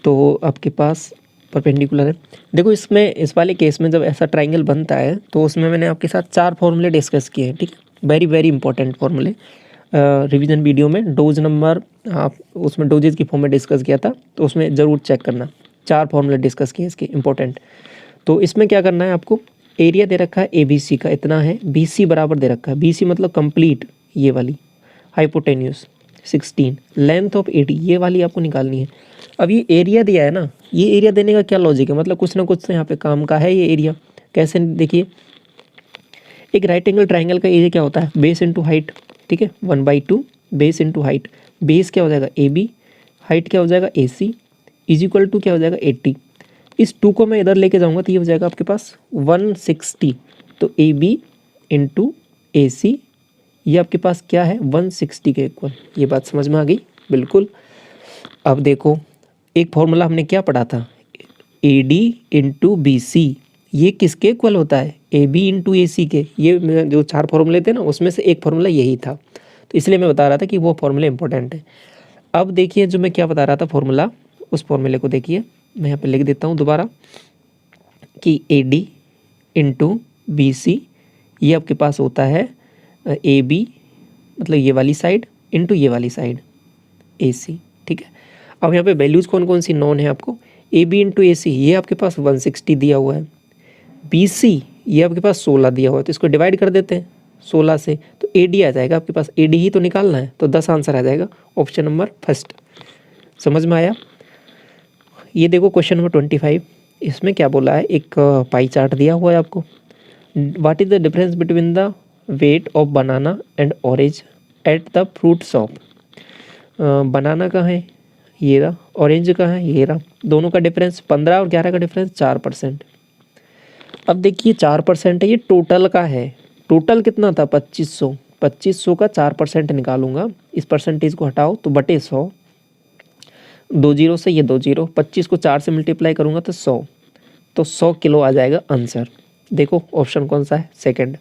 तो आपके पास परपेंडिकुलर है। देखो इसमें, इस वाले केस में जब ऐसा ट्राइंगल बनता है तो उसमें मैंने आपके साथ 4 फॉर्मूले डिस्कस किए हैं। ठीक है, वेरी वेरी इंपॉर्टेंट फॉर्मूले, रिवीजन वीडियो में डोज नंबर आप उसमें डोजेज की फॉर्म में डिस्कस किया था, तो उसमें ज़रूर चेक करना। 4 फॉर्मूले डिस्कस किए इसके इंपॉर्टेंट। तो इसमें क्या करना है आपको, एरिया दे रखा है ए बी सी का इतना है, बी सी बराबर दे रखा है, बी सी मतलब कंप्लीट ये वाली, हाइपोटेन्यूस 16, लेंथ ऑफ 80 ये वाली आपको निकालनी है। अब ये एरिया दिया है ना, ये एरिया देने का क्या लॉजिक है, मतलब कुछ ना कुछ तो यहाँ पे काम का है ये एरिया। कैसे, देखिए एक राइट एंगल ट्राइंगल का एरिया क्या होता है, बेस इंटू हाइट। ठीक है, 1/2 बेस इंटू हाइट। बेस क्या हो जाएगा ए बी, हाइट क्या हो जाएगा ए सी, इज इक्वल टू क्या हो जाएगा 80। इस 2 को मैं इधर लेके जाऊंगा तो ये हो जाएगा आपके पास 160। तो ए बी इंटू ए सी, ये आपके पास क्या है 160 के इक्वल। ये बात समझ में आ गई बिल्कुल। अब देखो एक फॉर्मूला हमने क्या पढ़ा था, A D into B C, ये किसके इक्वल होता है, ए बी इंटू ए सी के। ये जो 4 फॉर्मूले थे ना उसमें से एक फॉर्मूला यही था, तो इसलिए मैं बता रहा था कि वो फॉर्मूला इंपॉर्टेंट है। अब देखिए जो मैं क्या बता रहा था फॉर्मूला, उस फॉर्मूले को देखिए, मैं यहाँ पे लिख देता हूँ दोबारा कि A D into B C, ये आपके पास होता है ए बी मतलब ये वाली साइड इंटू ये वाली साइड ए सी। ठीक है, अब यहाँ पे वैल्यूज़ कौन कौन सी नॉन है आपको, ए बी इंटू ए सी ये आपके पास 160 दिया हुआ है, बी सी ये आपके पास 16 दिया हुआ है, तो इसको डिवाइड कर देते हैं 16 से, तो ए डी आ जाएगा आपके पास, ए डी ही तो निकालना है, तो 10 आंसर आ जाएगा, ऑप्शन नंबर फर्स्ट। समझ में आया। ये देखो क्वेश्चन नंबर 25, इसमें क्या बोला है, एक पाई चार्ट दिया हुआ है आपको। What is the difference between the weight of banana and orange at the fruit shop. Banana का है ये रहा, ऑरेंज का है ये रहा, दोनों का डिफरेंस 15 और 11 का डिफरेंस 4%। अब देखिए 4% है, ये टोटल का है, टोटल कितना था 2500, 2500 का 4% निकालूंगा, इस परसेंटेज को हटाओ तो बटे 100, 2 जीरो से ये 2 जीरो, 25 को 4 से मल्टीप्लाई करूँगा तो 100, तो 100 किलो आ जाएगा आंसर। देखो ऑप्शन कौन सा है, सेकंड।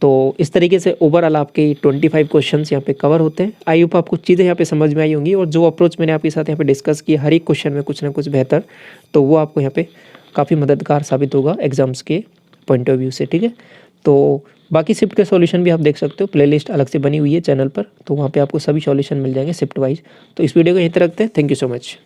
तो इस तरीके से ओवरऑल आपके 25 क्वेश्चंस यहाँ पे कवर होते हैं। आई होप आपको चीज़ें यहाँ पे समझ में आई होंगी, और जो अप्रोच मैंने आपके साथ यहाँ पे डिस्कस की हर एक क्वेश्चन में कुछ ना कुछ बेहतर, तो वो आपको यहाँ पे काफ़ी मददगार साबित होगा एग्जाम्स के पॉइंट ऑफ व्यू से। ठीक है, तो बाकी शिफ्ट के सॉल्यूशन भी आप देख सकते हो, प्लेलिस्ट अलग से बनी हुई है चैनल पर, तो वहाँ पे आपको सभी सॉल्यूशन मिल जाएंगे शिफ्ट वाइज। तो इस वीडियो को यहीं तक रखते हैं, थैंक यू सो मच।